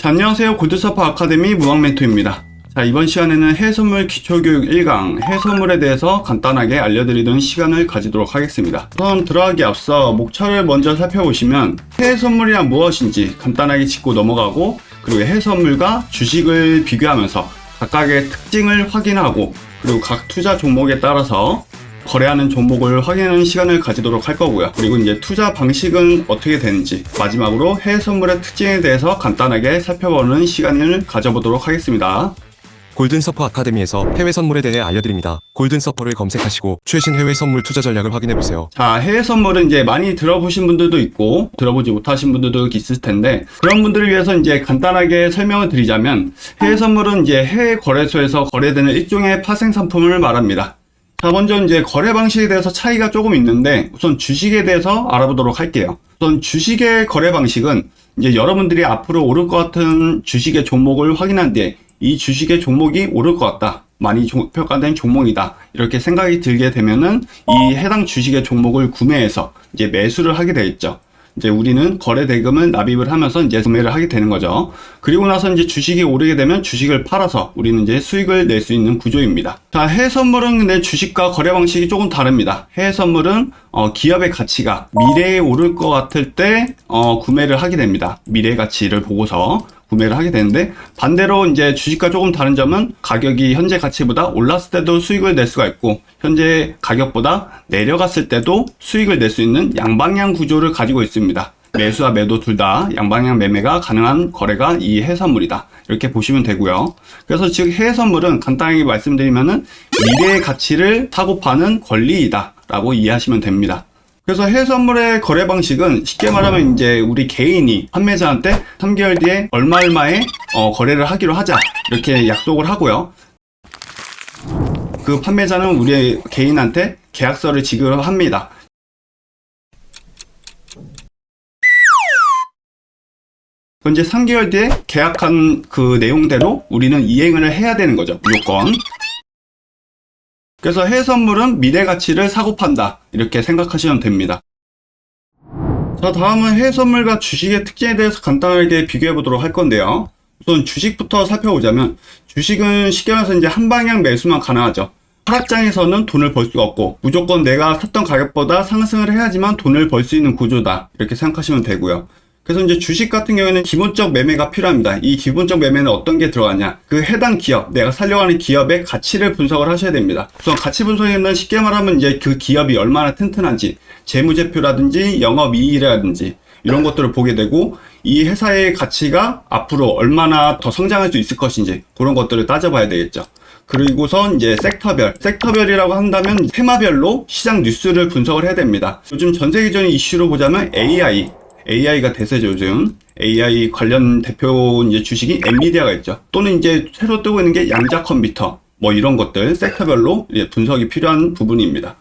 자, 안녕하세요. 골드서퍼 아카데미 무왕멘토입니다. 자, 이번 시간에는 해외선물 기초교육 1강 해외선물에 대해서 간단하게 알려드리는 시간을 가지도록 하겠습니다. 우선 들어가기 앞서 목차를 먼저 살펴보시면 해외선물이란 무엇인지 간단하게 짚고 넘어가고, 그리고 해외선물과 주식을 비교하면서 각각의 특징을 확인하고, 그리고 각 투자 종목에 따라서 거래하는 종목을 확인하는 시간을 가지도록 할 거고요. 그리고 이제 투자 방식은 어떻게 되는지, 마지막으로 해외 선물의 특징에 대해서 간단하게 살펴보는 시간을 가져보도록 하겠습니다. 골든서퍼 아카데미에서 해외 선물에 대해 알려드립니다. 골든서퍼를 검색하시고 최신 해외 선물 투자 전략을 확인해보세요. 자, 해외 선물은 이제 많이 들어보신 분들도 있고 들어보지 못하신 분들도 있을 텐데, 그런 분들을 위해서 이제 간단하게 설명을 드리자면, 해외 선물은 이제 해외 거래소에서 거래되는 일종의 파생 상품을 말합니다. 자, 먼저 이제 거래 방식에 대해서 차이가 조금 있는데, 우선 주식에 대해서 알아보도록 할게요. 우선 주식의 거래 방식은 이제 여러분들이 앞으로 오를 것 같은 주식의 종목을 확인한 뒤에 이 주식의 종목이 오를 것 같다, 많이 평가된 종목이다, 이렇게 생각이 들게 되면은 이 해당 주식의 종목을 구매해서 이제 매수를 하게 되겠죠. 이제 우리는 거래 대금을 납입을 하면서 이제 구매를 하게 되는 거죠. 그리고 나서 이제 주식이 오르게 되면 주식을 팔아서 우리는 이제 수익을 낼 수 있는 구조입니다. 자, 해외 선물은 근데 주식과 거래 방식이 조금 다릅니다. 해외 선물은 기업의 가치가 미래에 오를 것 같을 때 구매를 하게 됩니다. 미래 가치를 보고서 구매를 하게 되는데, 반대로 이제 주식과 조금 다른 점은 가격이 현재 가치보다 올랐을 때도 수익을 낼 수가 있고, 현재 가격보다 내려갔을 때도 수익을 낼 수 있는 양방향 구조를 가지고 있습니다. 매수와 매도 둘 다 양방향 매매가 가능한 거래가 이 해외선물이다, 이렇게 보시면 되고요. 그래서 즉 해외선물은 간단하게 말씀드리면은 미래의 가치를 사고 파는 권리이다 라고 이해하시면 됩니다. 그래서 해외선물의 거래 방식은 쉽게 말하면 이제 우리 개인이 판매자한테 3개월 뒤에 얼마에 거래를 하기로 하자, 이렇게 약속을 하고요. 그 판매자는 우리 개인한테 계약서를 지급합니다. 이제 3개월 뒤에 계약한 그 내용대로 우리는 이행을 해야 되는 거죠, 무조건. 그래서 해외 선물은 미래 가치를 사고 판다, 이렇게 생각하시면 됩니다. 자, 다음은 해외 선물과 주식의 특징에 대해서 간단하게 비교해 보도록 할 건데요. 우선 주식부터 살펴보자면, 주식은 쉽게 말해서 이제 한 방향 매수만 가능하죠. 하락장에서는 돈을 벌 수가 없고, 무조건 내가 샀던 가격보다 상승을 해야지만 돈을 벌 수 있는 구조다, 이렇게 생각하시면 되고요. 그래서 이제 주식 같은 경우에는 기본적 매매가 필요합니다. 이 기본적 매매는 어떤 게 들어가냐, 그 해당 기업, 내가 살려고 하는 기업의 가치를 분석을 하셔야 됩니다. 우선 가치 분석에는 쉽게 말하면 이제 그 기업이 얼마나 튼튼한지, 재무제표라든지 영업이익이라든지 이런 것들을 보게 되고, 이 회사의 가치가 앞으로 얼마나 더 성장할 수 있을 것인지 그런 것들을 따져봐야 되겠죠. 그리고선 이제 섹터별이라고 한다면 테마별로 시장 뉴스를 분석을 해야 됩니다. 요즘 전 세계적인 이슈로 보자면 AI가 대세죠, 요즘. AI 관련 대표 이제 주식이 엔비디아가 있죠. 또는 이제 새로 뜨고 있는 게 양자 컴퓨터, 뭐 이런 것들, 섹터별로 이제 분석이 필요한 부분입니다.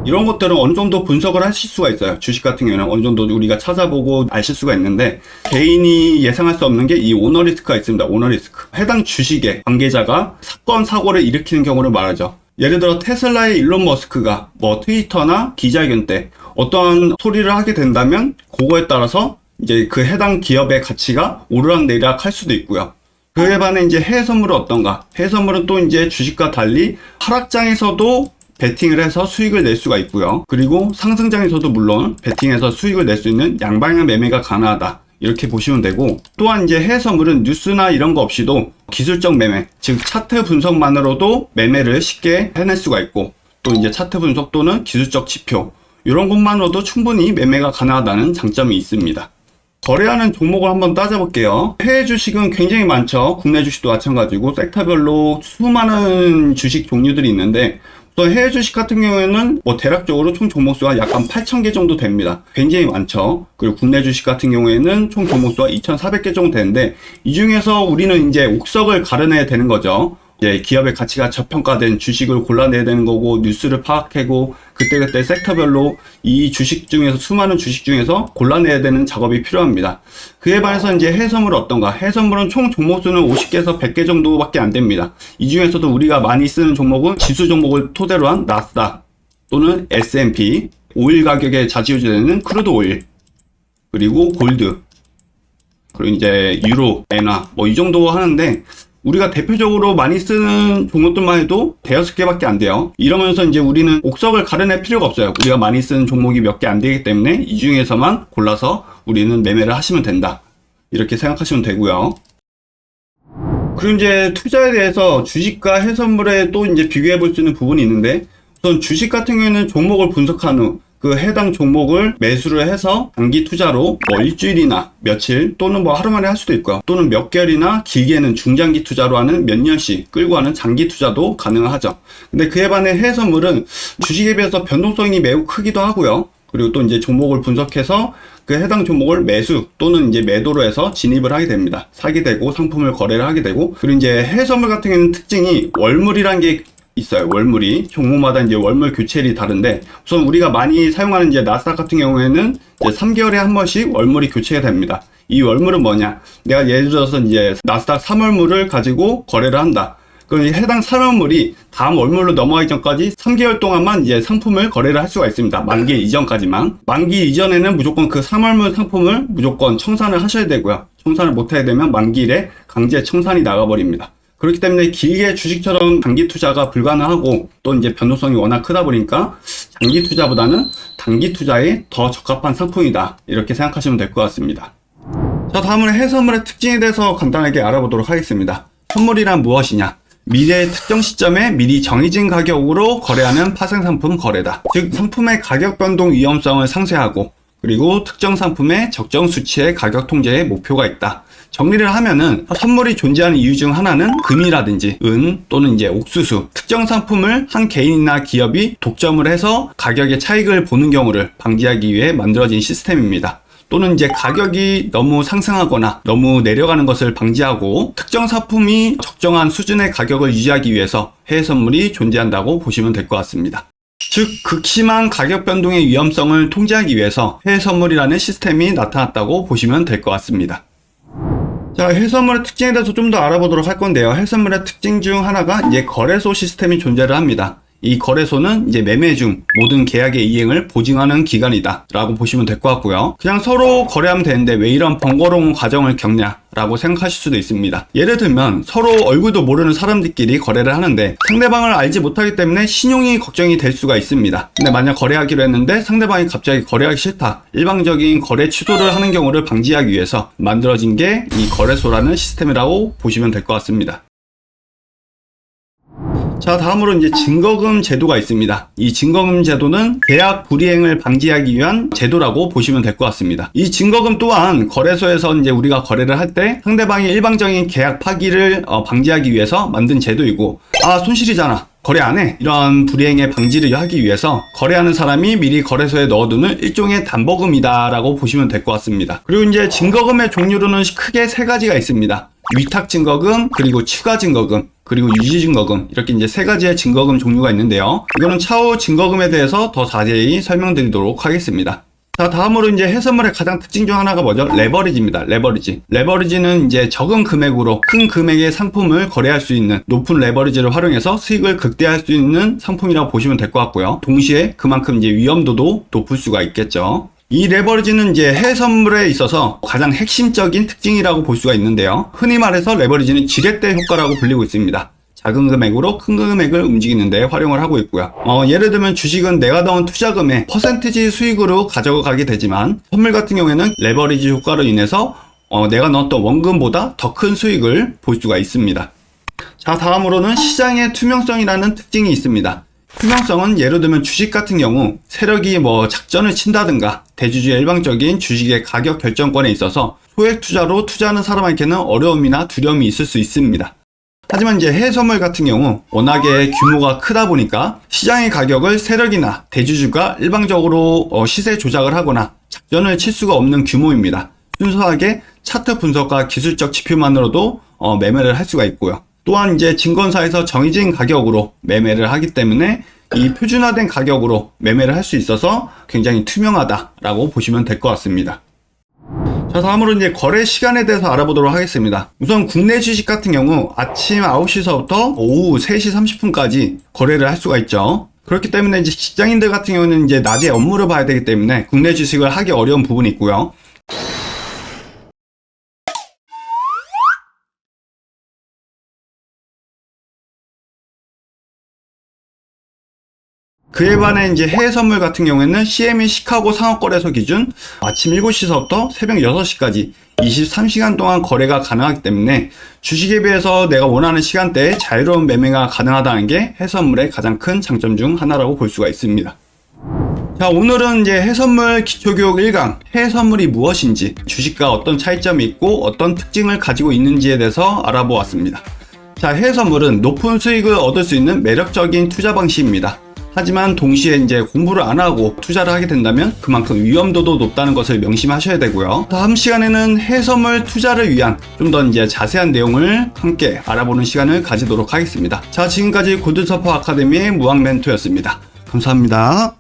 이런 것들은 어느 정도 분석을 하실 수가 있어요. 주식 같은 경우는 어느 정도 우리가 찾아보고 아실 수가 있는데, 개인이 예상할 수 없는 게 이 오너 리스크가 있습니다. 오너 리스크. 해당 주식의 관계자가 사건, 사고를 일으키는 경우를 말하죠. 예를 들어 테슬라의 일론 머스크가 뭐 트위터나 기자회견 때 어떠한 소리를 하게 된다면, 그거에 따라서 이제 그 해당 기업의 가치가 오르락내리락 할 수도 있고요. 그에 반해 이제 해외 선물은 어떤가? 해외 선물은 또 이제 주식과 달리 하락장에서도 베팅을 해서 수익을 낼 수가 있고요. 그리고 상승장에서도 물론 베팅해서 수익을 낼 수 있는 양방향 매매가 가능하다, 이렇게 보시면 되고, 또한 이제 해외 선물은 뉴스나 이런 거 없이도 기술적 매매, 즉 차트 분석만으로도 매매를 쉽게 해낼 수가 있고, 또 이제 차트 분석 또는 기술적 지표, 이런 것만으로도 충분히 매매가 가능하다는 장점이 있습니다. 거래하는 종목을 한번 따져볼게요. 해외 주식은 굉장히 많죠. 국내 주식도 마찬가지고 섹터별로 수많은 주식 종류들이 있는데, 또 해외 주식 같은 경우에는 뭐 대략적으로 총 종목수가 약 8,000개 정도 됩니다. 굉장히 많죠. 그리고 국내 주식 같은 경우에는 총 종목수가 2,400개 정도 되는데, 이 중에서 우리는 이제 옥석을 가려내야 되는 거죠. 이제 기업의 가치가 저평가된 주식을 골라내야 되는 거고, 뉴스를 파악하고 그때그때 섹터별로 이 주식 중에서, 수많은 주식 중에서 골라내야 되는 작업이 필요합니다. 그에 반해서 이제 해외선물은 어떤가? 해외선물은 총 종목수는 50개에서 100개 정도밖에 안 됩니다. 이 중에서도 우리가 많이 쓰는 종목은 지수 종목을 토대로 한 나스닥 또는 S&P, 오일 가격에 좌지우지되는 크루드 오일, 그리고 골드, 그리고 이제 유로, 엔화 뭐 이 정도 하는데 우리가 대표적으로 많이 쓰는 종목들만 해도 대여섯 개밖에 안 돼요. 이러면서 이제 우리는 옥석을 가려낼 필요가 없어요. 우리가 많이 쓰는 종목이 몇 개 안 되기 때문에 이 중에서만 골라서 우리는 매매를 하시면 된다. 이렇게 생각하시면 되고요. 그리고 이제 투자에 대해서 주식과 해선물에 또 이제 비교해 볼 수 있는 부분이 있는데, 우선 주식 같은 경우에는 종목을 분석한 후 그 해당 종목을 매수를 해서 단기 투자로 뭐 일주일이나 며칠 또는 뭐 하루 만에 할 수도 있고요. 또는 몇 개월이나 길게는 중장기 투자로 하는 몇 년씩 끌고 하는 장기 투자도 가능하죠. 근데 그에 반해 해선물은 주식에 비해서 변동성이 매우 크기도 하고요. 그리고 또 이제 종목을 분석해서 그 해당 종목을 매수 또는 이제 매도로 해서 진입을 하게 됩니다. 사게 되고 상품을 거래를 하게 되고, 그리고 이제 해선물 같은 경우는 특징이 월물이란 게 있어요. 월물이 종목마다 이제 월물 교체일이 다른데, 우선 우리가 많이 사용하는 이제 나스닥 같은 경우에는 이제 3개월에 한 번씩 월물이 교체가 됩니다. 이 월물은 뭐냐? 내가 예를 들어서 이제 나스닥 3월물을 가지고 거래를 한다. 그럼 해당 3월물이 다음 월물로 넘어가기 전까지 3개월 동안만 이제 상품을 거래를 할 수가 있습니다. 만기 이전까지만. 만기 이전에는 무조건 그 3월물 상품을 무조건 청산을 하셔야 되고요. 청산을 못하게 되면 만기일에 강제 청산이 나가버립니다. 그렇기 때문에 길게 주식처럼 단기 투자가 불가능하고, 또 이제 변동성이 워낙 크다 보니까 장기 투자보다는 단기 투자에 더 적합한 상품이다. 이렇게 생각하시면 될 것 같습니다. 자, 다음은 해선물의 특징에 대해서 간단하게 알아보도록 하겠습니다. 선물이란 무엇이냐? 미래의 특정 시점에 미리 정해진 가격으로 거래하는 파생상품 거래다. 즉, 상품의 가격 변동 위험성을 상쇄하고, 그리고 특정 상품의 적정 수치의 가격 통제에 목표가 있다. 정리를 하면은 선물이 존재하는 이유 중 하나는 금이라든지 은 또는 이제 옥수수, 특정 상품을 한 개인이나 기업이 독점을 해서 가격의 차익을 보는 경우를 방지하기 위해 만들어진 시스템입니다. 또는 이제 가격이 너무 상승하거나 너무 내려가는 것을 방지하고 특정 상품이 적정한 수준의 가격을 유지하기 위해서 해외 선물이 존재한다고 보시면 될 것 같습니다. 즉, 극심한 가격 변동의 위험성을 통제하기 위해서 해외 선물이라는 시스템이 나타났다고 보시면 될 것 같습니다. 자, 해선물의 특징에 대해서 좀 더 알아보도록 할 건데요. 해선물의 특징 중 하나가 이제 거래소 시스템이 존재를 합니다. 이 거래소는 이제 매매 중 모든 계약의 이행을 보증하는 기관이다 라고 보시면 될 것 같고요. 그냥 서로 거래하면 되는데 왜 이런 번거로운 과정을 겪냐 라고 생각하실 수도 있습니다. 예를 들면 서로 얼굴도 모르는 사람들끼리 거래를 하는데 상대방을 알지 못하기 때문에 신용이 걱정이 될 수가 있습니다. 근데 만약 거래하기로 했는데 상대방이 갑자기 거래하기 싫다, 일방적인 거래 취소를 하는 경우를 방지하기 위해서 만들어진 게 이 거래소라는 시스템이라고 보시면 될 것 같습니다. 자, 다음으로 이제 증거금 제도가 있습니다. 이 증거금 제도는 계약 불이행을 방지하기 위한 제도라고 보시면 될 것 같습니다. 이 증거금 또한 거래소에서 이제 우리가 거래를 할 때 상대방의 일방적인 계약 파기를 방지하기 위해서 만든 제도이고, 아, 손실이잖아, 거래 안 해, 이런 불이행의 방지를 하기 위해서 거래하는 사람이 미리 거래소에 넣어두는 일종의 담보금이다 라고 보시면 될 것 같습니다. 그리고 이제 증거금의 종류로는 크게 세 가지가 있습니다. 위탁 증거금, 그리고 추가 증거금, 그리고 유지 증거금, 이렇게 이제 세 가지의 증거금 종류가 있는데요. 이거는 차후 증거금에 대해서 더 자세히 설명드리도록 하겠습니다. 자, 다음으로 이제 해선물의 가장 특징 중 하나가 뭐죠? 레버리지입니다. 레버리지. 레버리지는 이제 적은 금액으로 큰 금액의 상품을 거래할 수 있는 높은 레버리지를 활용해서 수익을 극대화할 수 있는 상품이라고 보시면 될 것 같고요. 동시에 그만큼 이제 위험도도 높을 수가 있겠죠. 이 레버리지는 이제 해선물에 있어서 가장 핵심적인 특징이라고 볼 수가 있는데요. 흔히 말해서 레버리지는 지렛대 효과라고 불리고 있습니다. 작은 금액으로 큰 금액을 움직이는 데 활용을 하고 있고요. 예를 들면 주식은 내가 넣은 투자금의 퍼센티지 수익으로 가져가게 되지만, 선물 같은 경우에는 레버리지 효과로 인해서 내가 넣었던 원금보다 더 큰 수익을 볼 수가 있습니다. 자, 다음으로는 시장의 투명성이라는 특징이 있습니다. 투명성은 예를 들면 주식 같은 경우 세력이 작전을 친다든가 대주주의 일방적인 주식의 가격 결정권에 있어서 소액 투자로 투자하는 사람에게는 어려움이나 두려움이 있을 수 있습니다. 하지만 이제 해외선물 같은 경우 워낙에 규모가 크다 보니까 시장의 가격을 세력이나 대주주가 일방적으로 시세 조작을 하거나 작전을 칠 수가 없는 규모입니다. 순수하게 차트 분석과 기술적 지표만으로도 매매를 할 수가 있고요. 또한 이제 증권사에서 정해진 가격으로 매매를 하기 때문에 이 표준화된 가격으로 매매를 할 수 있어서 굉장히 투명하다라고 보시면 될 것 같습니다. 자, 다음으로 이제 거래 시간에 대해서 알아보도록 하겠습니다. 우선 국내 주식 같은 경우 아침 9시서부터 오후 3시 30분까지 거래를 할 수가 있죠. 그렇기 때문에 이제 직장인들 같은 경우는 이제 낮에 업무를 봐야 되기 때문에 국내 주식을 하기 어려운 부분이 있고요. 그에 반해 이제 해외 선물 같은 경우에는 CME 시카고 상업거래소 기준 아침 7시서부터 새벽 6시까지 23시간 동안 거래가 가능하기 때문에 주식에 비해서 내가 원하는 시간대에 자유로운 매매가 가능하다는 게 해외선물의 가장 큰 장점 중 하나라고 볼 수가 있습니다. 자, 오늘은 이제 해외선물 기초교육 1강, 해외선물이 무엇인지, 주식과 어떤 차이점이 있고 어떤 특징을 가지고 있는지에 대해서 알아보았습니다. 자, 해외선물은 높은 수익을 얻을 수 있는 매력적인 투자 방식입니다. 하지만 동시에 이제 공부를 안 하고 투자를 하게 된다면 그만큼 위험도도 높다는 것을 명심하셔야 되고요. 다음 시간에는 해외선물 투자를 위한 좀 더 이제 자세한 내용을 함께 알아보는 시간을 가지도록 하겠습니다. 자, 지금까지 골든서퍼 아카데미의 무학 멘토였습니다. 감사합니다.